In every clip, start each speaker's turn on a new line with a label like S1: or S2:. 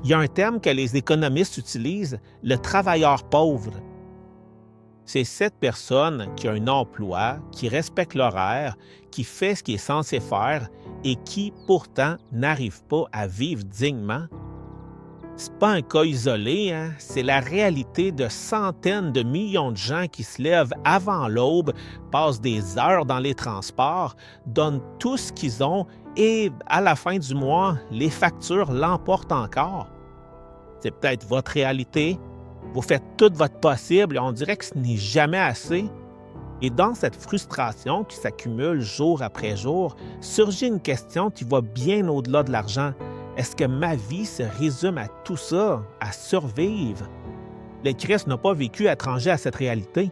S1: Il y a un terme que les économistes utilisent, le travailleur pauvre. C'est cette personne qui a un emploi, qui respecte l'horaire, qui fait ce qu'il est censé faire et qui, pourtant, n'arrive pas à vivre dignement. C'est pas un cas isolé, hein? C'est la réalité de centaines de millions de gens qui se lèvent avant l'aube, passent des heures dans les transports, donnent tout ce qu'ils ont et, à la fin du mois, les factures l'emportent encore. C'est peut-être votre réalité. Vous faites tout votre possible et on dirait que ce n'est jamais assez. Et dans cette frustration qui s'accumule jour après jour, surgit une question qui va bien au-delà de l'argent. Est-ce que ma vie se résume à tout ça, à survivre? Le Christ n'a pas vécu étranger à cette réalité.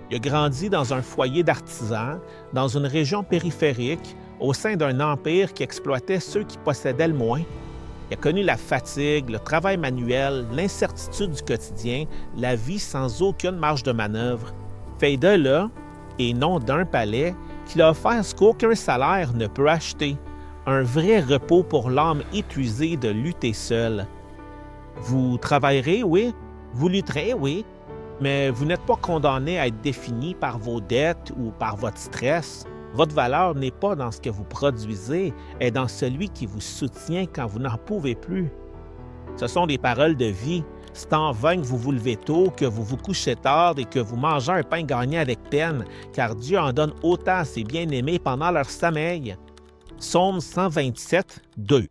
S1: Il a grandi dans un foyer d'artisans, dans une région périphérique, au sein d'un empire qui exploitait ceux qui possédaient le moins. Il a connu la fatigue, le travail manuel, l'incertitude du quotidien, la vie sans aucune marge de manœuvre. Fait de là, et non d'un palais, qu'il a offert ce qu'aucun salaire ne peut acheter, un vrai repos pour l'âme épuisée de lutter seule. Vous travaillerez, oui, vous lutterez, oui, mais vous n'êtes pas condamné à être défini par vos dettes ou par votre stress. Votre valeur n'est pas dans ce que vous produisez, elle est dans celui qui vous soutient quand vous n'en pouvez plus. Ce sont des paroles de vie. C'est en vain que vous vous levez tôt, que vous vous couchez tard et que vous mangez un pain gagné avec peine, car Dieu en donne autant à ses bien-aimés pendant leur sommeil. Psaume 127, 2.